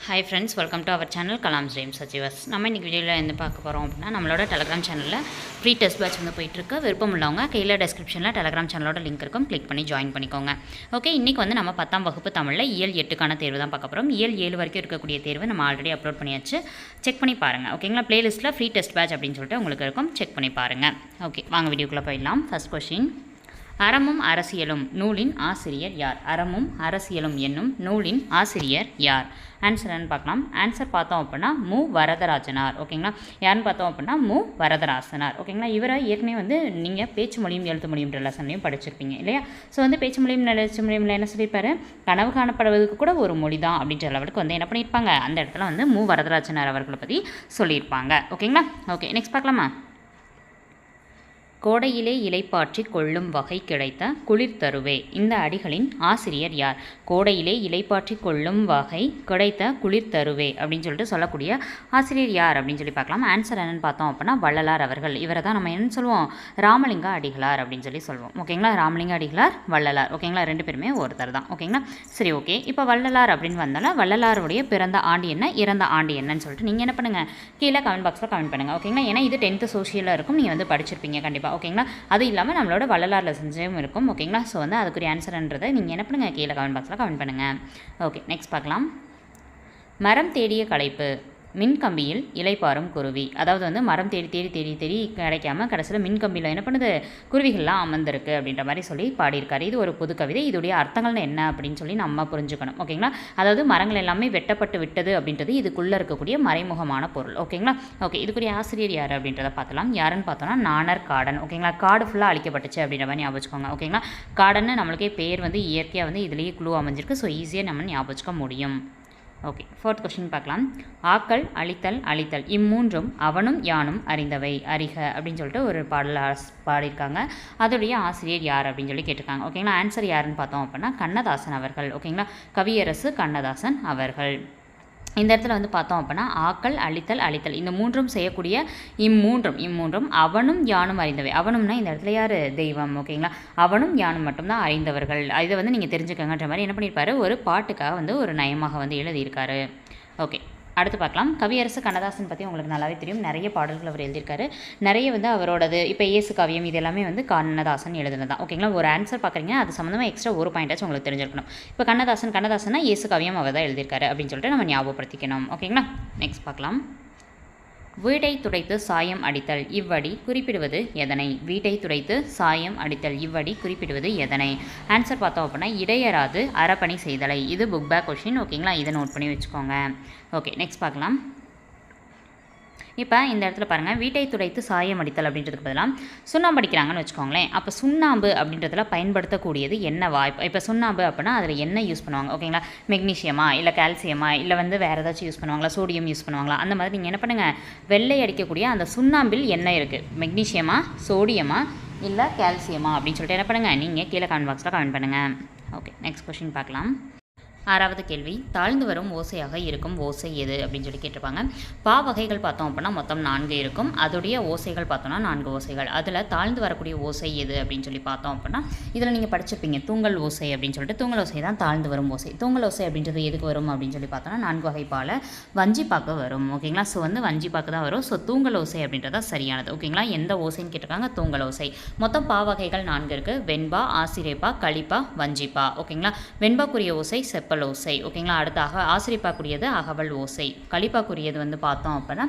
Hi friends, welcome to our channel Kalam's dreams achievers. நம்ம இன்றைக்கி வீடியோவில் என்ன பார்க்க போகிறோம் அப்படின்னா, நம்மளோட டெலகிராம் சேனலில் ஃப்ரீ டெஸ்ட் பேட்ச் வந்து போயிட்டுருக்கு. விருப்பம் உள்ளவங்க கீழே டெஸ்கிரிப்ஷனில் டெலகிராம் சேனலோட லிங்க் இருக்கும், கிளிக் பண்ணி ஜாயின் பண்ணிக்கோங்க. ஓகே, இன்றைக்கி வந்து நம்ம 10ஆம் வகுப்பு தமிழில் இயல் 8க்கான தேர்வு தான் பார்க்க போகிறோம். இயல் 7 வரைக்கும் இருக்கக்கூடிய தேர்வு நம்ம ஆல்ரெடி அப்லோட் பண்ணியாச்சு, செக் பண்ணி பாருங்கள். ஓகேங்களா, பிளேலிஸ்ட்டில் ஃப்ரீ டெஸ்ட் பேட்ச் அப்படின்னு சொல்லிட்டு உங்களுக்கு இருக்கும், செக் பண்ணி பாருங்கள். ஓகே, வாங்க வீடியோக்குள்ளே போயிடலாம். ஃபர்ஸ்ட் கொஸ்டின், அறமும் அரசியலும் நூலின் ஆசிரியர் யார்? அறமும் அரசியலும் என்னும் நூலின் ஆசிரியர் யார்? ஆன்சர்னு பார்க்கலாம். ஆன்சர் பார்த்தோம் அப்படின்னா மு வரதராஜனார். ஓகேங்களா, யாருன்னு பார்த்தோம் அப்படின்னா மு வரதராசனார். ஓகேங்களா, இவரை ஏற்கனவே வந்து நீங்கள் பேச்சு மொழியும் எழுத்து மொழியும் லெசன்லையும் படிச்சிருப்பீங்க இல்லையா? ஸோ வந்து பேச்சு மொழியும் எழுத்து மொழியில் என்ன சொல்லியிருப்பாரு, கனவு காணப்படுவதற்கு கூட ஒரு மொழி தான் அப்படின்ற லெவலுக்கு வந்து என்ன பண்ணியிருப்பாங்க, அந்த இடத்துல வந்து மு வரதராஜனார் அவர்களை பற்றி சொல்லியிருப்பாங்க. ஓகேங்களா, ஓகே, நெக்ஸ்ட் பார்க்கலாமா? கோடையிலே இலைப்பாற்றி கொள்ளும் வகை கிடைத்த குளிர் தருவே. இந்த அடிகளின் ஆசிரியர் யார்? கோடையிலே இலைப்பாற்றி கொள்ளும் வகை கிடைத்த குளிர் தருவே அப்படின்னு சொல்லிட்டு சொல்லக்கூடிய ஆசிரியர் யார் அப்படின்னு சொல்லி பார்க்கலாம். ஆன்சர் என்னன்னு பார்த்தோம் அப்படின்னா வள்ளலார் அவர்கள். இவரை தான் நம்ம என்ன சொல்லுவோம், ராமலிங்க அடிகளார் அப்படின்னு சொல்லி சொல்லுவோம். ஓகேங்களா, ராமலிங்க அடிகளார், வள்ளலார். ஓகேங்களா, ரெண்டு பேருமே ஒருத்தர் தான். ஓகேங்களா, சரி, ஓகே. இப்போ வள்ளலார் அப்படின்னு வந்தாலும் வள்ளலாருடைய பிறந்த ஆண்டு என்ன, இறந்த ஆண்டு என்னன்னு சொல்லிட்டு நீங்கள் என்ன பண்ணுங்கள், கீழே கமெண்ட் பாக்ஸில் கமெண்ட் பண்ணுங்கள். ஓகேங்களா, ஏன்னா இது 10th சோஷியலாக இருக்கும், நீங்கள் வந்து படிச்சிருப்பீங்க கண்டிப்பாக. ஓகேங்களா, அது இல்லாமல் நம்மளோட வள்ளலார் லெசன்ஸும் இருக்கும். ஓகேங்களா, ஸோ வந்து அதுக்குரிய ஆன்சர்ன்றதை நீங்கள் என்ன பண்ணுங்கள், கீழே கமெண்ட் பாக்ஸில் கமெண்ட் பண்ணுங்கள். ஓகே, நெக்ஸ்ட் பார்க்கலாம். மரம் தேடிய களைப்பு, மின்கம்பியில் இலைப்பாரும் குருவி. அதாவது வந்து மரம் தேடி தேடி தேடி தேடி கிடைக்காம கடைசியில் மின்கம்பியில் என்ன பண்ணுது, குருவிகள்லாம் அமர்ந்திருக்கு அப்படின்ற மாதிரி சொல்லி பாடியிருக்காரு. இது ஒரு புது கவிதை. இதோடைய அர்த்தங்கள் என்ன அப்படின்னு சொல்லி நம்ம புரிஞ்சுக்கணும். ஓகேங்களா, அதாவது மரங்கள் எல்லாமே வெட்டப்பட்டு விட்டது அப்படின்றது இதுக்குள்ளே இருக்கக்கூடிய மறைமுகமான பொருள். ஓகேங்களா, ஓகே, இதுக்குரிய ஆசிரியர் யார் அப்படின்றத பார்க்கலாம். யாருன்னு பார்த்தோன்னா நாணர் காடன். ஓகேங்களா, காடு ஃபுல்லாக அழிக்கப்பட்டுச்சு அப்படின்ற மாதிரி ஞாபகம் வச்சுக்கோங்க. ஓகேங்களா, காடன்னு நம்மளுக்கே பேர் வந்து இயற்கையாக வந்து இதுலேயே குழு அமைஞ்சிருக்கு. ஸோ ஈஸியாக நம்ம ஞாபகம் வச்சுக்க முடியும். ஓகே, 4th கொஸ்டின் பார்க்கலாம். ஆக்கல், அழித்தல், அழித்தல் இம்மூன்றும் அவனும் யானும் அறிந்தவை, அறிக அப்படின்னு சொல்லிட்டு ஒரு பாடல் பாடியிருக்காங்க. அதோடைய ஆசிரியர் யார் அப்படின்னு சொல்லி கேட்டிருக்காங்க. ஓகேங்களா, ஆன்சர் யாருன்னு பார்த்தோம் அப்படின்னா கண்ணதாசன் அவர்கள். ஓகேங்களா, கவியரசு கண்ணதாசன் அவர்கள். இந்த இடத்துல வந்து பார்த்தோம் அப்படின்னா ஆக்கல், அழித்தல், அழித்தல் இந்த மூன்றும் செய்யக்கூடிய இம்மூன்றும் அவனும் யானும் அறிந்தவை. அவனும்னா இந்த இடத்துல யார், தெய்வம். ஓகேங்களா, அவனும் யானும் மட்டும்தான் அறிந்தவர்கள். இதை வந்து நீங்கள் தெரிஞ்சுக்கங்கன்ற மாதிரி என்ன பண்ணியிருப்பாரு, ஒரு பாட்டுக்காக வந்து ஒரு நயமாக வந்து எழுதியிருக்காரு. ஓகே, அடுத்து பார்க்கலாம். கவியரசு கண்ணதாசன் பற்றி உங்களுக்கு நல்லாவே தெரியும், நிறைய பாடல்கள் அவர் எழுதியிருக்காரு. நிறைய வந்து அவரோடது இப்போ இயேசு காவியம் இது எல்லாமே வந்து கண்ணதாசன் எழுதுனது தான். ஓகேங்களா, ஒரு ஆன்சர் பார்க்குறீங்க, அது சம்மந்தமாக எக்ஸ்ட்ரா ஒரு பாயிண்டாச்சும் உங்களுக்கு தெரிஞ்சிருக்கணும். இப்போ கண்ணதாசனா இயேசு காவியம் அவர் தான் எழுதியிருக்காரு அப்படின்னு சொல்லிட்டு நம்ம ஞாபகப்படுத்திக்கணும். ஓகேங்களா, நெக்ஸ்ட் பார்க்கலாம். வீட்டை துடைத்து சாயம் அடித்தல் இவ்வடி குறிப்பிடுவது எதனை? வீட்டை துடைத்து சாயம் அடித்தல் இவ்வடி குறிப்பிடுவது எதனை? ஆன்சர் பார்த்தோம் அப்படின்னா இடையராது அறப்பணி செய்தலை. இது புக் பேக் கொஷின். ஓகேங்களா, இதை நோட் பண்ணி வச்சுக்கோங்க. ஓகே, நெக்ஸ்ட் பார்க்கலாம். இப்போ இந்த இடத்துல பாருங்கள், வீட்டை துடைத்து சாயம் அடித்தல் அப்படின்றதுக்கு பதிலாக சுண்ணாம்பு அடிக்கிறாங்கன்னு வச்சுக்கோங்களேன். அப்போ சுண்ணாம்பு அப்படின்றதுல பயன்படுத்தக்கூடியது என்னவா? இப்போ சுண்ணாம்பு அப்படின்னா அதில் என்ன யூஸ் பண்ணுவாங்க? ஓகேங்களா, மெக்னீஷியமா இல்லை கால்சியமா இல்லை வந்து வேறு ஏதாச்சும் யூஸ் பண்ணுவாங்களா, சோடியம் யூஸ் பண்ணுவாங்களா? அந்த மாதிரி நீங்கள் என்ன பண்ணுங்கள், வெள்ளை அடிக்கக்கூடிய அந்த சுண்ணாம்பில் என்ன இருக்குது, மெக்னீஷியமா, சோடியமா இல்லை கால்சியமா அப்படின்னு சொல்லிட்டு என்ன பண்ணுங்கள், நீங்கள் கீழே கமெண்ட் பாக்ஸில் கமெண்ட் பண்ணுங்கள். ஓகே, நெக்ஸ்ட் கொஸ்டின் பார்க்கலாம். 6வது கேள்வி, தாழ்ந்து வரும் ஓசையாக இருக்கும் ஓசை எது அப்படின்னு சொல்லி கேட்டிருப்பாங்க. பா வகைகள் பார்த்தோம் அப்படின்னா மொத்தம் 4 இருக்கும். அதோடைய ஓசைகள் பார்த்தோம்னா 4 ஓசைகள். அதில் தாழ்ந்து வரக்கூடிய ஓசை எது அப்படின்னு சொல்லி பார்த்தோம் அப்படின்னா இதில் நீங்கள் படிச்சிருப்பீங்க தூங்கல் ஓசை அப்படின்னு சொல்லிட்டு. தூங்கல் ஓசை தான் தாழ்ந்து வரும் ஓசை. தூங்கல் ஓசை அப்படின்றது எதுக்கு வரும் அப்படின்னு சொல்லி பார்த்தோம்னா 4 வகைப்பால் வஞ்சிப்பாக்கு வரும். ஓகேங்களா, ஸோ வந்து வஞ்சிப்பாக்கு தான் வரும். ஸோ தூங்கல் ஓசை அப்படின்றத சரியானது. ஓகேங்களா, எந்த ஓசைன்னு கேட்டிருக்காங்க, தூங்கல் ஓசை. மொத்தம் பா வகைகள் 4 இருக்குது. வெண்பா, ஆசிரியப்பா, களிப்பா, வஞ்சிப்பா. ஓகேங்களா, வெண்பாக்குரிய ஓசை செப்பல் ஓசை. ஓகேங்களா, அடுத்தாக ஆசிரியப்பாக்குரியது அகவல் ஓசை. களிப்பாக்குரியது வந்து பார்த்தோம் அப்படின்னா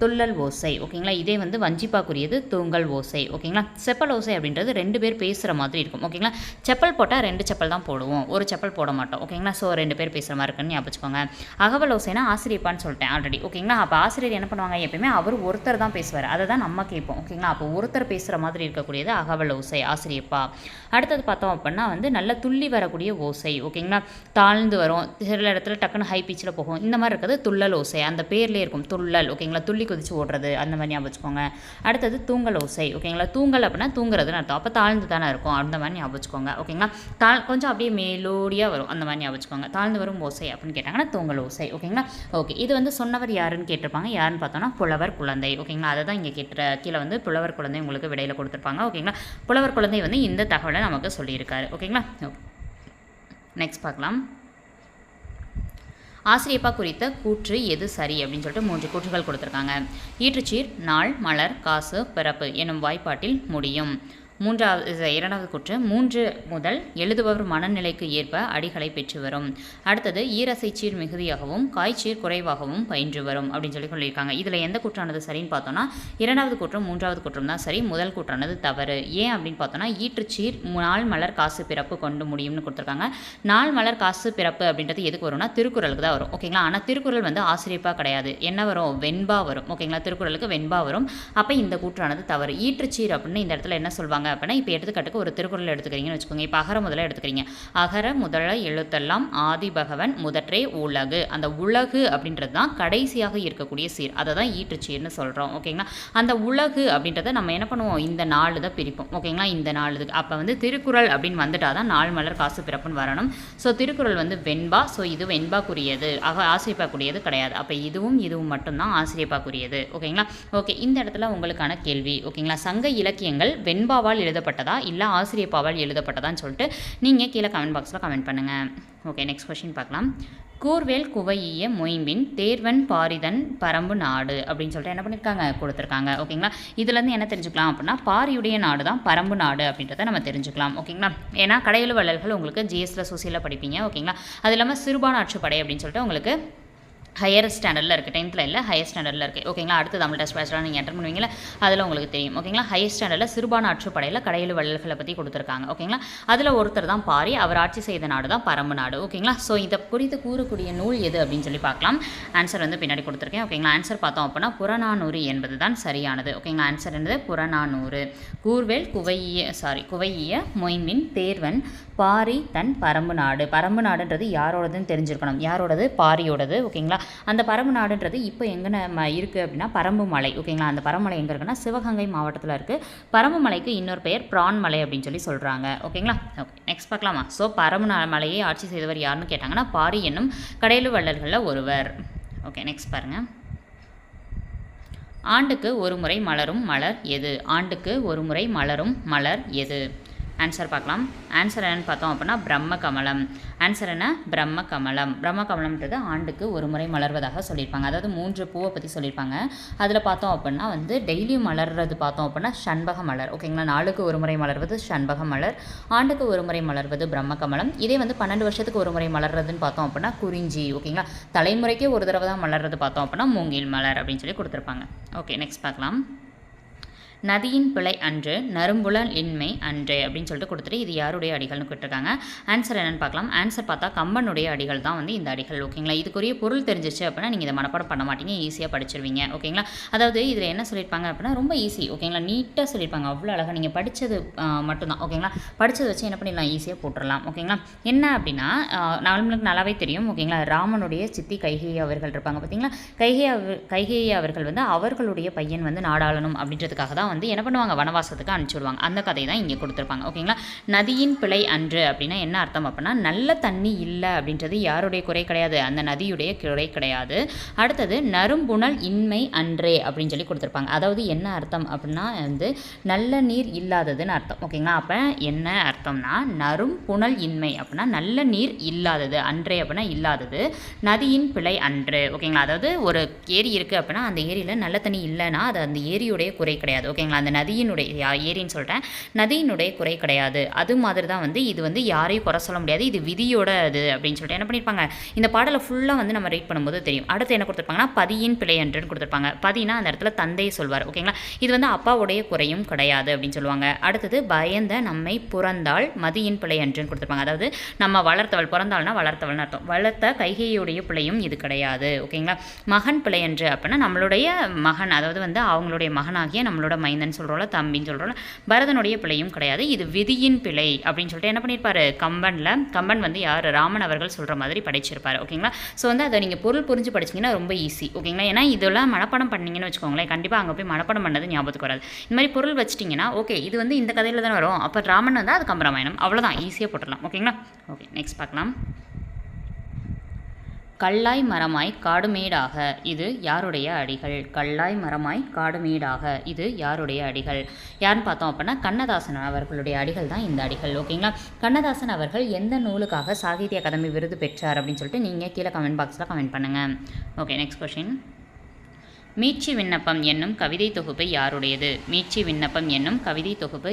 துள்ளல் ஓசை. ஓகேங்களா, இதே வந்து வஞ்சிப்பாக்குரியது தூங்கல் ஓசை. ஓகேங்களா, செப்பல் ஓசை அப்படின்றது 2 பேர் பேசுகிற மாதிரி இருக்கும். ஓகேங்களா, செப்பல் போட்டால் 2 செப்பல் தான் போடுவோம், ஒரு செப்பல் போட மாட்டோம். ஓகேங்களா, ஸோ 2 பேர் பேசுகிற மாதிரி இருக்குன்னு ஞாபகம் வச்சுக்கோங்க. அகவல் ஓசைனா ஆசிரியப்பான்னு சொல்லிட்டேன் ஆல்ரெடி. ஓகேங்களா, அப்போ ஆசிரியர் என்ன பண்ணுவாங்க, எப்பயுமே அவர் ஒருத்தர் தான் பேசுவார், அதை தான் நம்ம கேட்போம். ஓகேங்களா, அப்போ ஒருத்தர் பேசுகிற மாதிரி இருக்கக்கூடியது அகவல் ஓசை, ஆசிரியப்பா. அடுத்தது பார்த்தோம் அப்படின்னா வந்து நல்ல துள்ளி வரக்கூடிய ஓசை. ஓகேங்களா, தாழ்ந்து வரும், சில இடத்துல டக்குன்னு ஹை பீச்சில் போகும், இந்த மாதிரி இருக்கிறது துள்ளல் ஓசை. அந்த பேர்லேயே இருக்கும் துள்ளல். ஓகேங்களா, துள்ளி குதிச்சு ஓடுறது அந்த மாதிரி ஞாபகம் வச்சுக்கோங்க. அடுத்தது தூங்கல் ஓசை. ஓகேங்களா, தூங்கல் அப்படின்னா தூங்குறதுன்னு அர்த்தம். அப்போ தாழ்ந்து தானே இருக்கும், அந்த மாதிரி ஞாபகம் வச்சுக்கோங்க. ஓகேங்களா, கொஞ்சம் அப்படியே மேலோடியாக வரும், அந்த மாதிரி ஞாபகம் வச்சுக்கோங்க. தாழ்ந்து வரும் ஓசை அப்படின்னு கேட்டாங்கன்னா தூங்கல் ஓசை. ஓகேங்களா, ஓகே, இது வந்து சொன்னவர் யாருன்னு கேட்டிருப்பாங்க. யாருன்னு பார்த்தோன்னா புலவர் குழந்தை. ஓகேங்களா, அதை தான் இங்கே கீழே வந்து புலவர் குழந்தை உங்களுக்கு விடையில் கொடுத்துருப்பாங்க. ஓகேங்களா, புலவர் குழந்தை வந்து இந்த தகவலை நமக்கு சொல்லியிருக்காரு. ஓகேங்களா, நெக்ஸ்ட் பார்க்கலாம். ஆசிரியப்பா குறித்த கூற்று எது சரி அப்படின்னு சொல்லிட்டு 3 கூற்றுகள் கொடுத்துருக்காங்க. ஈற்றுச்சீர் நாள் மலர் காசு பிறப்பு என்னும் வாய்ப்பாட்டில் முடியும். இரண்டாவது கூற்று 3 முதல் எழுதுபவர் மனநிலைக்கு ஏற்ப அடிகளை பெற்று வரும். அடுத்தது ஈரசைச்சீர் மிகுதியாகவும் காய்ச்சீர் குறைவாகவும் பயின்று வரும் அப்படின்னு சொல்லியிருக்காங்க. இதில் எந்த கூற்றானது சரின்னு பார்த்தோன்னா இரண்டாவது கூற்றம் மூன்றாவது கூற்றம் தான் சரி, முதல் கூற்றானது தவறு. ஏன் அப்படின்னு பார்த்தோன்னா ஈற்றுச்சீர் நாள் மலர் காசு பிறப்பு கொண்டு முடியும்னு கொடுத்துருக்காங்க. நாள் மலர் காசு பிறப்பு அப்படின்றது எதுக்கு வரும்னா திருக்குறளுக்கு தான் வரும். ஓகேங்களா. ஆனால் திருக்குறள் வந்து ஆசிரியப்பா கிடையாது. என்ன வரும்? வெண்பா வரும். ஓகேங்களா. திருக்குறளுக்கு வெண்பா வரும். அப்போ இந்த கூற்றானது தவறு. ஈற்றுச்சீர் அப்படின்னு இந்த இடத்துல என்ன சொல்வாங்க அப்படின்னா, இப்போ எடுத்துக்காட்டுக்கு ஒரு திருக்குறள் எடுத்துக்கிறீங்கன்னு வச்சுக்கோங்க. இப்போ அகர முதல எடுத்துக்கிறீங்க. அகர முதல எழுத்தெல்லாம் ஆதி பகவன் முதற்றே உலகு. அந்த உலகு அப்படின்றது தான் கடைசியாக இருக்கக்கூடிய சீர். அதை தான் ஈற்றுச்சீர்னு சொல்கிறோம். ஓகேங்களா. அந்த உலகு அப்படின்றத நம்ம என்ன பண்ணுவோம்? இந்த 4 தான் பிரிப்போம். ஓகேங்களா. இந்த 4 அப்போ வந்து திருக்குறள் அப்படின்னு வந்துட்டால் தான் நாள் மலர் காசு பிறப்புன்னு வரணும். ஸோ திருக்குறள் வந்து வெண்பா. ஸோ இது வெண்பாக்குரியது, ஆசிரியப்பாக்குரியது கிடையாது. அப்போ இதுவும் மட்டும்தான் ஆசிரியப்பாக்குரியது. ஓகேங்களா. ஓகே, இந்த இடத்துல உங்களுக்கான கேள்வி. ஓகேங்களா. சங்க இலக்கியங்கள் வெண்பாவால் எழுதப்பட்டதா இல்லை ஆசிரியப்பாவால் எழுதப்பட்டதான்னு சொல்லிட்டு நீங்கள் கீழே கமெண்ட் பாக்ஸில் கமெண்ட் பண்ணுங்கள். ஓகே, நெக்ஸ்ட் கொஸ்டின் பார்க்கலாம். கூர்வேல் குவையிய மொயம்பின் தேர்வன் பாரிதன் பரம்பு நாடு அப்படின்னு சொல்லிட்டு என்ன பண்ணியிருக்காங்க? கொடுத்துருக்காங்க. ஓகேங்களா. இதுலேருந்து என்ன தெரிஞ்சுக்கலாம் அப்படின்னா, பாரியுடைய நாடு தான் பரம்பு நாடு அப்படின்றத நம்ம தெரிஞ்சுக்கலாம். ஓகேங்களா. ஏன்னா கடையெழு வள்ளல்கள் உங்களுக்கு ஜிஎஸ்ல சோசியலில் படிப்பீங்க. ஓகேங்களா. அது இல்லாமல் சிறுபான் ஆட்சிப்படை அப்படின்னு சொல்லிட்டு உங்களுக்கு ஹையர் ஸ்டாண்டர்டில் இருக்குது. 10th இல்லை, ஹையர் ஸ்டாண்டர்டில் இருக்குது. ஓகேங்களா. அடுத்து தமிழ் டெஸ்ட் பேட்ச்லாம் நீங்கள் அட்டன் பண்ணுவீங்களா, அதில் உங்களுக்கு தெரியும். ஓகேங்களா. ஹையர் ஸ்டாண்டர்டில் சிறுபான் ஆட்சிப்படையில் கடையெழு வள்ளல்களை பற்றி கொடுத்துருக்காங்க. ஓகேங்களா. அதில் ஒருத்தர் தான் பாரி. அவர் ஆட்சி செய்த நாடு தான் பரம்பு நாடு. ஓகேங்களா. ஸோ இதை குறித்து கூறக்கூடிய நூல் எது அப்படின்னு சொல்லி பார்க்கலாம். ஆன்சர் வந்து பின்னாடி கொடுத்துருக்கேன். ஓகேங்களா. ஆன்சர் பார்த்தோம் அப்படின்னா புறநானூறு என்பது தான் சரியானது. ஓகேங்களா. ஆன்சர் என்னது? புறநானூறு. கூர்வேல் குவையிய மொயம்பின் தேர்வன் பாரி தன் பரம்பு நாடு. பரம்பு நாடுன்றது யாரோடதுன்னு தெரிஞ்சிருக்கணும். யாரோடது? பாரியோடது. ஓகேங்களா. அந்த பரம்பு நாடுன்றது இப்போ எங்கே இருக்குது அப்படின்னா பரம்பு மலை. ஓகேங்களா. அந்த பரம்பு மலை எங்கே இருக்குன்னா சிவகங்கை மாவட்டத்தில் இருக்குது. பரம்பு மலைக்கு இன்னொரு பெயர் பிரான் மலை அப்படின்னு சொல்லி சொல்கிறாங்க. ஓகேங்களா. ஓகே, நெக்ஸ்ட் பார்க்கலாமா. ஸோ பரம்பு மலையை ஆட்சி செய்தவர் யாருன்னு கேட்டாங்கன்னா பாரி என்னும் கடையெழு வள்ளல்களில் ஒருவர். ஓகே, நெக்ஸ்ட் பாருங்கள். ஆண்டுக்கு ஒரு முறை மலரும் மலர் எது? ஆண்டுக்கு ஒரு முறை மலரும் மலர் எது? ஆன்சர் பார்க்கலாம். ஆன்சர் என்னன்னு பார்த்தோம் அப்படின்னா பிரம்ம கமலம். ஆன்சர் என்ன? பிரம்ம கமலம். பிரம்ம கமலம்ன்றது ஆண்டுக்கு ஒரு முறை மலர்வதாக சொல்லியிருப்பாங்க. அதாவது 3 பூவை பற்றி சொல்லியிருப்பாங்க. அதில் பார்த்தோம் அப்படின்னா வந்து டெய்லியும் மலர்றது பார்த்தோம் அப்படின்னா சண்பக மலர். ஓகேங்களா. நாளுக்கு ஒரு முறை மலர்வது சண்பக மலர், ஆண்டுக்கு ஒரு முறை மலர்வது பிரம்ம கமலம். இதே வந்து 12 வருஷத்துக்கு ஒரு முறை மலர்றதுன்னு பார்த்தோம் அப்படின்னா குறிஞ்சி. ஓகேங்களா. தலைமுறைக்கே ஒரு தடவை தான் மலர்றது பார்த்தோம் அப்படின்னா மூங்கில் மலர் அப்படின்னு சொல்லி கொடுத்துருப்பாங்க. ஓகே, நெக்ஸ்ட் பார்க்கலாம். நதியின் பிழை அன்று நறும்புலன் இன்மை அன்று அப்படின்னு சொல்லிட்டு கொடுத்துட்டு இது யாருடைய அடிகள்னு கேட்டிருக்காங்க. ஆன்சர் என்னென்னு பார்க்கலாம். ஆன்சர் பார்த்தா கம்பனுடைய அடிகள் தான் வந்து இந்த அடிகள். ஓகேங்களா. இதுக்குரிய பொருள் தெரிஞ்சிச்சு அப்படின்னா நீங்கள் இதை மனப்பாடம் பண்ண மாட்டீங்க, ஈஸியாக படிச்சிருவீங்க. ஓகேங்களா. அதாவது இதில் என்ன சொல்லியிருப்பாங்க அப்படின்னா ரொம்ப ஈஸி. ஓகேங்களா. நீட்டாக சொல்லியிருப்பாங்க. அவ்வளோ அழகாக நீங்கள் படித்தது மட்டும்தான். ஓகேங்களா. படித்ததை வச்சு என்ன பண்ணிடலாம்? ஈஸியாக போட்டுடலாம். ஓகேங்களா. என்ன அப்படின்னா நம்மளுக்கு நல்லாவே தெரியும். ஓகேங்களா. ராமனுடைய சித்தி கைகேயி அவர்கள் இருப்பாங்க பார்த்தீங்களா. கைகேயி அவர்கள் வந்து அவர்களுடைய பையன் வந்து நாடாளணும் அப்படின்றதுக்காக தான் வந்து என்ன பண்ணுவாங்க? வனவாசத்துக்கு அனுப்பிச்சுடுவாங்க. அந்த கதை தான் இங்கே கொடுத்துருப்பாங்க. ஓகேங்களா. நதியின் பிழை அன்று அப்படின்னா என்ன அர்த்தம் அப்படின்னா நல்ல தண்ணி இல்லை அப்படின்றது யாருடைய குறை கிடையாது, அந்த நதியுடைய குறை கிடையாது. அடுத்தது நறும்புணல் இன்மை அன்றே அப்படின்னு சொல்லி கொடுத்துருப்பாங்க. அதாவது என்ன அர்த்தம் அப்படின்னா வந்து நல்ல நீர் இல்லாததுன்னு அர்த்தம். ஓகேங்களா. அப்போ என்ன அர்த்தம்னா நறும் புனல் இன்மை அப்படின்னா நல்ல நீர் இல்லாதது, அன்றே அப்படின்னா இல்லாதது, நதியின் பிழை அன்று. ஓகேங்களா. அதாவது ஒரு ஏரி இருக்குது அப்படின்னா அந்த ஏரியில் நல்ல தண்ணி இல்லைன்னா அது அந்த ஏரியுடைய குறை கிடையாது. ஓகேங்களா. அந்த நதியினுடைய ஏரின்னு சொல்கிறேன், நதியினுடைய குறை கிடையாது. அது மாதிரி தான் வந்து இது வந்து யாரையும் குறை சொல்ல முடியாது, இது விதியோட இது அப்படின்னு சொல்லிட்டு என்ன பண்ணியிருப்பாங்க. இந்த பாடலை ஃபுல்லாக வந்து நம்ம ரீட் பண்ணும்போது தெரியும். அடுத்து என்ன கொடுத்துருப்பாங்கன்னா பதியின் பிழை அன்றுன்னு கொடுத்துருப்பாங்க. பதினா அந்த இடத்துல தந்தையை சொல்வார். ஓகேங்களா. இது வந்து அப்பாவுடைய குறையும் கிடையாது அப்படின்னு சொல்லுவாங்க. அடுத்தது பயந்த நம்மை புறந்தாள் மதியின் பிழை அன்றுன்னு கொடுத்துருப்பாங்க. அதாவது நம்ம வளர்த்தவள், பிறந்தாள்னா வளர்த்தவள்னு அர்த்தம், வளர்த்த கைகையுடைய பிழையும் இது கிடையாது. ஓகேங்களா. மகன் பிழை அன்று அப்படின்னா நம்மளுடைய மகன், அதாவது வந்து அவங்களுடைய மகனாகிய நம்மளோட மைந்தன் சொல்கிறோம்ல, தம்பின்னு சொல்கிறோம்ல, பரதனுடைய பிழையும் கிடையாது, இது விதியின் பிழை அப்படின்னு சொல்லிட்டு என்ன பண்ணியிருப்பாரு கம்பன் வந்து யார்? ராமன் அவர்கள் சொல்கிற மாதிரி படிச்சிருப்பாரு. ஓகேங்களா. ஸோ வந்து அதை நீங்கள் பொருள் புரிஞ்சு படிச்சிங்கன்னா ரொம்ப ஈஸி. ஓகேங்களா. ஏன்னா இதெல்லாம் மனப்பாடம் பண்ணிங்கன்னு வச்சுக்கோங்களேன், கண்டிப்பாக அங்கே போய் மனப்பாடம் பண்ணது ஞாபகத்துக்கு வராது. இந்த மாதிரி பொருள் வச்சிட்டிங்கன்னா ஓகே இது வந்து இந்த கதையில் தானே வரும், அப்போ ராமன் வந்து அது கம்பராமாயணம், அவ்வளோதான், ஈஸியாக போட்டுடலாம். ஓகேங்களா. ஓகே, நெக்ஸ்ட் பார்க்கலாம். கல்லாய் மரமாய் காடுமேடாக இது யாருடைய அடிகள்? கல்லாய் மரமாய் காடுமேடாக இது யாருடைய அடிகள்? யாருன்னு பார்த்தோம் அப்படின்னா கண்ணதாசன் அவர்களுடைய அடிகள் தான் இந்த அடிகள். ஓகேங்களா? கண்ணதாசன் அவர்கள் எந்த நூலுக்காக சாகித்ய அகாதமி விருது பெற்றார் அப்படின்னு சொல்லிட்டு நீங்கள் கீழே கமெண்ட் பாக்ஸில் கமெண்ட் பண்ணுங்கள். Okay, next question. மீட்சி விண்ணப்பம் என்னும் கவிதை தொகுப்பு யாருடையது? மீட்சி விண்ணப்பம் என்னும் கவிதை தொகுப்பு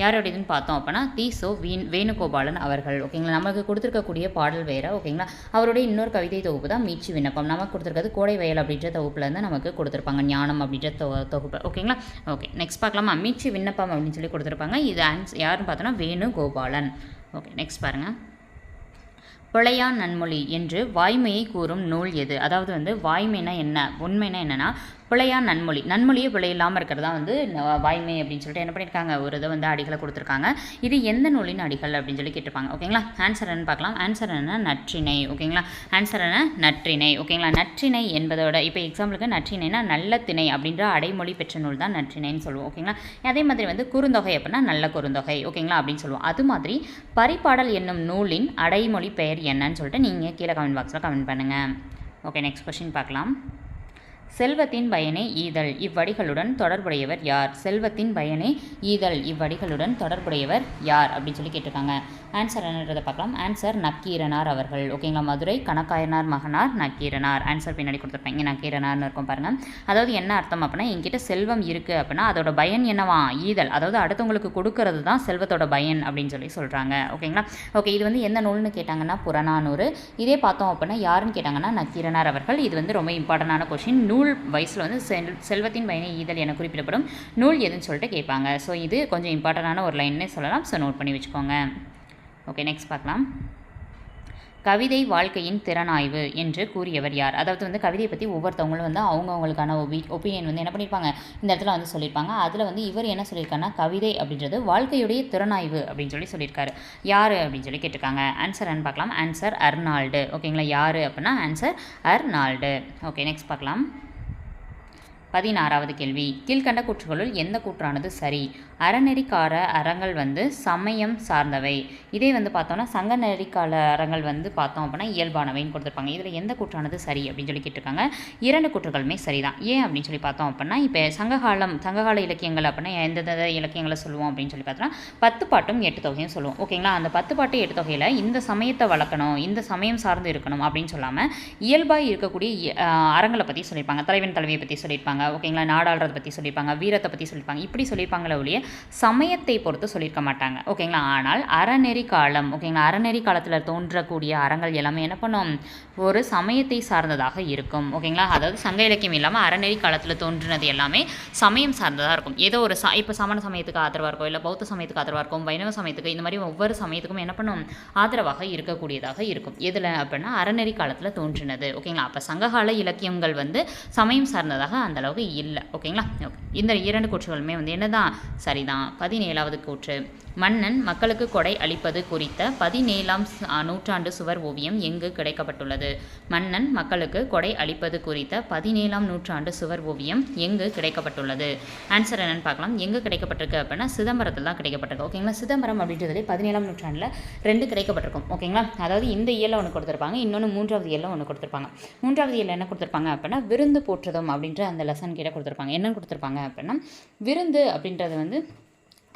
யாருடையதுன்னு பார்த்தோம் அப்படின்னா தி.சோ. வேணுகோபாலன் அவர்கள். ஓகேங்களா? நமக்கு கொடுத்துருக்கக்கூடிய பாடல் வேறு. ஓகேங்களா? அவருடைய இன்னொரு கவிதை தொகுப்பு தான் மீட்சி விண்ணப்பம். நமக்கு கொடுத்துருக்கிறது கோடை வயல் அப்படின்ற தொகுப்புலேருந்து நமக்கு கொடுத்துருப்பாங்க, ஞானம் அப்படின்ற தொகுப்பு. ஓகேங்களா? ஓகே, நெக்ஸ்ட் பார்க்கலாமா? மீட்சி விண்ணப்பம் அப்படின்னு சொல்லி கொடுத்துருப்பாங்க. இது யாருன்னு பார்த்தோன்னா வேணுகோபாலன். ஓகே, நெக்ஸ்ட் பாருங்கள். பிழையான் நன்மொழி என்று வாய்மையை கூறும் நூல் எது? அதாவது வந்து வாய்மைனா என்ன, உண்மைனா என்னென்னா பிழையான் நன்மொழி, நன்மொழியே பிழை இல்லாமல் இருக்கிறதா வந்து வாய்மை அப்படின்னு சொல்லிட்டு என்ன பண்ணியிருக்காங்க, ஒரு இதை வந்து அடிகளை கொடுத்துருக்காங்க. இது எந்த நூலின் அடிகள் அப்படின்னு சொல்லி கேட்டிருப்பாங்க. ஓகேங்களா? ஆன்சர் என்ன பார்க்கலாம். ஆன்சர் என்ன? நற்றிணை. ஓகேங்களா? ஆன்சர் என்ன? நற்றிணை. ஓகேங்களா? நற்றிணை என்பதோட இப்போ எக்ஸாம்பிளுக்கு நற்றிணைனா நல்ல திணை அப்படின்ற அடைமொழி பெற்ற நூல் தான் நற்றிணைன்னு சொல்லுவோம். ஓகேங்களா? அதே மாதிரி வந்து குறுந்தொகை அப்படின்னா நல்ல குறுந்தொகை. ஓகேங்களா? அப்படின்னு சொல்லுவோம். அது மாதிரி பரிபாடல் என்னும் நூலின் அடைமொழி பெயர் என்னன்னு சொல்லிட்டு நீங்கள் கீழே கமெண்ட் பாக்ஸில் கமெண்ட் பண்ணுங்கள். ஓகே, நெக்ஸ்ட் கொஸ்டின் பார்க்கலாம். செல்வத்தின் பயனே ஈதல் இவ்வடிகளுடன் தொடர்புடையவர் யார்? செல்வத்தின் பயனே ஈதல் இவ்வடிகளுடன் தொடர்புடையவர் யார் அப்படின்னு சொல்லி கேட்டிருக்காங்க. ஆன்சர் என்னன்றதை பார்க்கலாம். ஆன்சர் நக்கீரனார் அவர்கள். ஓகேங்களா? மதுரை கணக்காயனார் மகனார் நக்கீரனார். ஆன்சர் பின்னாடி கொடுத்துருப்பாங்க, நக்கீரனார்னு இருக்கும் பாருங்கள். அதாவது என்ன அர்த்தம் அப்படின்னா, என்கிட்ட செல்வம் இருக்குது அப்படின்னா அதோட பயன் என்னவா? ஈதல். அதாவது அடுத்தவங்களுக்கு கொடுக்கறது தான் செல்வத்தோட பயன் அப்படின்னு சொல்லி சொல்கிறாங்க. ஓகேங்களா? ஓகே, இது வந்து எந்த நூல்னு கேட்டாங்கன்னா புறநானூறு. இதே பார்த்தோம் அப்படின்னா யாருன்னு கேட்டாங்கன்னா நக்கீரனார் அவர்கள். இது வந்து ரொம்ப இம்பார்ட்டண்டான கொஷின். நூல் வயசில் வந்து செல்வத்தின் பயனை ஈதல் என குறிப்பிடப்படும் நூல் எதுன்னு சொல்லிட்டு கேட்பாங்க. ஸோ இது கொஞ்சம் இம்பார்ட்டண்டான ஒரு லைன்னே சொல்லலாம். ஸோ நோட் பண்ணி வச்சுக்கோங்க. ஓகே, நெக்ஸ்ட் பார்க்கலாம். கவிதை வாழ்க்கையின் திறனாய்வு என்று கூறியவர் யார்? அதாவது வந்து கவிதையை பற்றி ஒவ்வொருத்தவங்களும் வந்து அவங்கவுங்களுக்கான ஒப்பீனியன் வந்து என்ன பண்ணியிருப்பாங்க, இந்த இடத்துல வந்து சொல்லியிருப்பாங்க. அதில் வந்து இவர் என்ன சொல்லியிருக்காருன்னா கவிதை அப்படின்றது வாழ்க்கையுடைய திறனாய்வு அப்படின்னு சொல்லி சொல்லியிருக்காரு. யார் அப்படின்னு சொல்லி கேட்டிருக்காங்க. ஆன்சர் என்ன பார்க்கலாம். Answer Arnold. ஓகேங்களா? யார் அப்படின்னா ஆன்சர் அர்னால்டு. ஓகே, நெக்ஸ்ட் பார்க்கலாம். 16வது கேள்வி. கீழ்கண்ட கூற்றுகளுள் எந்த கூற்றானது சரி? அறநெறிக்கால அறங்கள் வந்து சமயம் சார்ந்தவை. இதே வந்து பார்த்தோம்னா சங்க நெறிக்கால அறங்கள் வந்து பார்த்தோம் அப்படின்னா இயல்பானவைன்னு கொடுத்துருப்பாங்க. இதில் எந்த கூற்றானது சரி அப்படின்னு சொல்லி கேட்டிருக்காங்க. 2 கூற்றுகளுமே சரிதான். ஏன் அப்படின்னு சொல்லி பார்த்தோம் அப்படின்னா இப்போ சங்ககால இலக்கியங்கள் அப்படின்னா எந்தெந்த இலக்கியங்களை சொல்லுவோம் அப்படின்னு சொல்லி பார்த்தோம்னா 10 பாட்டும் 8 தொகையும் சொல்லுவோம். ஓகேங்களா? அந்த 10 பாட்டு 8 தொகையில் இந்த சமயத்தை வளர்க்கணும், இந்த சமயம் சார்ந்து இருக்கணும் அப்படின்னு சொல்லாமல் இயல்பாக இருக்கக்கூடிய அறங்களை பற்றி சொல்லியிருப்பாங்க. தலைவன் தலைவியை பற்றி சொல்லியிருப்பாங்க. ஓகேங்களா? நாடாளுறதை பற்றி சொல்லியிருப்பாங்க, வீரத்தை பற்றி சொல்லியிருப்பாங்க. இப்படி சொல்லியிருப்பாங்களே ஒழிய சமயத்தை பொறுத்து சொல்லியிருக்க மாட்டாங்க. ஓகேங்களா? ஆனால் அறநெறி காலம், ஓகேங்களா, அறநெறி காலத்தில் தோன்றக்கூடிய அறங்கள் எல்லாமே என்ன பண்ணும், ஒரு சமயத்தை சார்ந்ததாக இருக்கும். ஓகேங்களா? அதாவது சங்க இலக்கியம் இல்லாமல் அறநெறி காலத்தில் தோன்றினது எல்லாமே சமயம் சார்ந்ததாக இருக்கும். ஏதோ ஒரு இப்போ சமண சமயத்துக்கு ஆதரவாக இருக்கும், இல்லை பௌத்த சமயத்துக்கு ஆதரவாக இருக்கும், வைணவ சமயத்துக்கு, இந்த மாதிரி ஒவ்வொரு சமயத்துக்கும் என்ன பண்ணும், ஆதரவாக இருக்கக்கூடியதாக இருக்கும். எதில் அப்படின்னா அறநெறி காலத்தில் தோன்றினது. ஓகேங்களா? அப்போ சங்ககால இலக்கியங்கள் வந்து சமயம் சார்ந்ததாக அந்த அளவுக்கு இல்லை. ஓகேங்களா? ஓகே, இந்த 2 கூற்றுகளுமே வந்து என்னதான் சரிதான். 17வது கூற்று. மன்னன் மக்களுக்கு கொடை அளிப்பது குறித்த 17ஆம் நூற்றாண்டு சுவர் ஓவியம் எங்கு கிடைக்கப்பட்டுள்ளது? மன்னன் மக்களுக்கு கொடை அளிப்பது குறித்த 17ஆம் நூற்றாண்டு சுவர் ஓவியம் எங்கு கிடைக்கப்பட்டுள்ளது? ஆன்சர் என்னன்னு பார்க்கலாம். எங்கே கிடைக்கப்பட்டிருக்கு அப்படின்னா சிதம்பரத்தில் தான் கிடைக்கப்பட்டிருக்கு. ஓகேங்களா? சிதம்பரம் அப்படின்றதுலே 17ஆம் நூற்றாண்டில் 2 கிடைக்கப்பட்டிருக்கும். ஓகேங்களா? அதாவது இந்த இயலில் ஒன்று கொடுத்துருப்பாங்க, இன்னொன்று 3வது இயலில் ஒன்று கொடுத்துருப்பாங்க. 3வது இயலில் என்ன கொடுத்துருப்பாங்க அப்படின்னா விருந்து போற்றுதும் அப்படின்ற அந்த லெசன் கிட்ட கொடுத்துருப்பாங்க. என்ன கொடுத்துருப்பாங்க அப்படின்னா விருந்து அப்படின்றது வந்து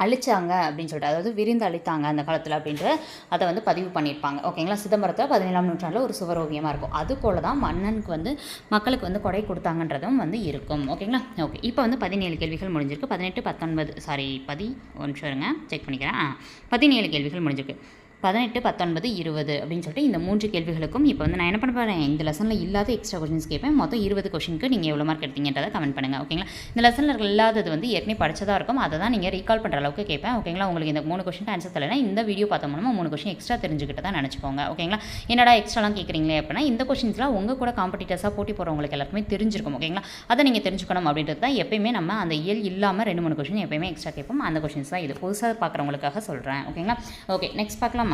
அழிச்சாங்க அப்படின்னு சொல்லிட்டு, அதாவது விருந்து அழித்தாங்க அந்த காலத்தில் அப்படின்ற அதை வந்து பதிவு பண்ணியிருப்பாங்க. ஓகேங்களா? சிதம்பரத்தில் 17ஆம் நூற்றாண்டில் ஒரு சுவர் ஓவியமாக இருக்கும். அது போல தான் மன்னனுக்கு வந்து மக்களுக்கு வந்து கொடை கொடுத்தாங்கன்றதும் வந்து இருக்கும். ஓகேங்களா? ஓகே, இப்போ வந்து 17 கேள்விகள் முடிஞ்சிருக்கு. 18, 19 சாரி 11 இருங்க, செக் பண்ணிக்கிறேன். 17 கேள்விகள் முடிஞ்சிருக்கு. 18, 19, 20 அப்படின்னு சொல்லிட்டு இந்த 3 கேள்விகளுக்கும் இப்போ வந்து நான் என்ன பண்ண போகிறேன், இந்த லெசனில் இல்லாத எக்ஸ்ட்ரா கொஷின்ஸ் கேட்பேன். மொத்தம் 20 கொஷினுக்கு நீங்கள் எவ்வளோ மார்க் எடுத்தீங்கன்றதை கமெண்ட் பண்ணுங்கள். ஓகேங்களா? இந்த லெசனில் இல்லாதது வந்து ஏற்கனவே படிச்சதாக இருக்கும், அதை தான் நீங்கள் ரீகால் பண்ணுற அளவுக்கு கேட்பேன். ஓகேங்களா? உங்களுக்கு இந்த 3 கொஷினுக்கு ஆன்சர் தெரியலனா இந்த வீடியோ பார்த்த மூலமாக 3 கொஷின் எக்ஸ்ட்ரா தெரிஞ்சுக்கிட்டு தான் நினச்சிக்கோங்க. ஓகேங்களா? என்னடா எக்ஸ்ட்ராலாம் கேட்குறீங்களே அப்படின்னா இந்த கொஷின்ஸ்லாம் உங்கள் கூட காம்படிட்டர்ஸாக போட்டி போகிறவங்களுக்கு எல்லாருக்குமே தெரிஞ்சிருக்கும். ஓகேங்களா? அதை நீங்கள் தெரிஞ்சுக்கணும் அப்படின்றது தான் எப்பயுமே நம்ம அந்த இயல் இல்லாமல் 2-3 கொஷின் எப்பயுமே எக்ஸ்ட்ரா கேட்போம். அந்த கொஷின்ஸ் தான் இது புதுசாக பார்க்குறவங்களுக்காக சொல்கிறேன். ஓகேங்களா? ஓகே, நெக்ஸ்ட் பார்க்கலாமா?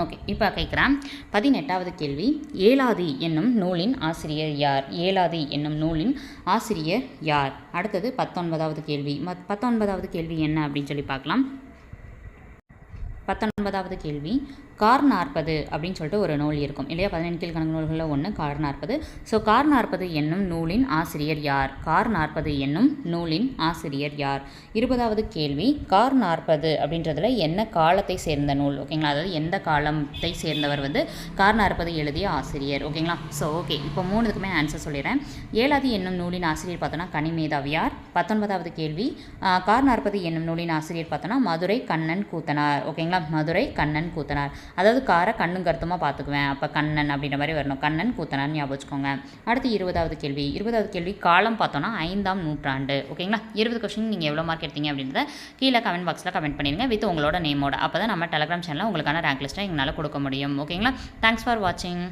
ஓகே, இப்போ கேட்குறேன். 18வது கேள்வி. ஏலாதி என்னும் நூலின் ஆசிரியர் யார்? ஏலாதி என்னும் நூலின் ஆசிரியர் யார்? அடுத்தது 19வது கேள்வி. 19வது கேள்வி என்ன அப்படின்னு சொல்லி பார்க்கலாம். 19வது கேள்வி கார் 40 அப்படின்னு சொல்லிட்டு ஒரு நூல் இருக்கும் இல்லையா, 17 கீழ்கணக்கு நூல்களில் ஒன்று கார் 40. ஸோ கார் 40 என்னும் நூலின் ஆசிரியர் யார்? கார் 40 என்னும் நூலின் ஆசிரியர் யார்? 20வது கேள்வி கார் 40 அப்படின்றதுல என்ன காலத்தை சேர்ந்த நூல்? ஓகேங்களா, அதாவது எந்த காலத்தை சேர்ந்தவர் கார் 40 எழுதிய ஆசிரியர்? ஓகேங்களா. ஸோ ஓகே, இப்போ 3க்குமே ஆன்சர் சொல்லிடுறேன். 7வது என்னும் நூலின் ஆசிரியர் பார்த்தோன்னா கனிமேதாவியார். 19வது கேள்வி கார் 40 என்னும் நூலின் ஆசிரியர் பார்த்தோன்னா மதுரை கண்ணன் கூத்தனார். ஓகேங்களா, மதுரை கண்ணன் கூத்தனார். அதாவது காரை கண்ணும் கருத்துமாக பார்த்துக்குவேன், அப்போ கண்ணன் அப்படின்ற மாதிரி வரணும், கண்ணன் கூத்தனார் ஞாபகம் வச்சுக்கோங்க. அடுத்து 20வது கேள்வி காலம் பார்த்தோன்னா 5ஆம் நூற்றாண்டு. ஓகேங்களா, 20 கொஸ்டின் நீங்கள் எவ்வளோ மார்க் எடுத்தீங்க அப்படின்றத கீழே கமெண்ட் பாக்ஸில் கமெண்ட் பண்ணிடுங்க வித் உங்களோட நேமோட. அப்போ தான் நம்ம டெலிகிராம் சேனலில் உங்களுக்கான ரேங்க் லிஸ்ட்டை எங்களால் கொடுக்க முடியும். ஓகேங்களா, தேங்க்ஸ் ஃபார் வாட்சிங்.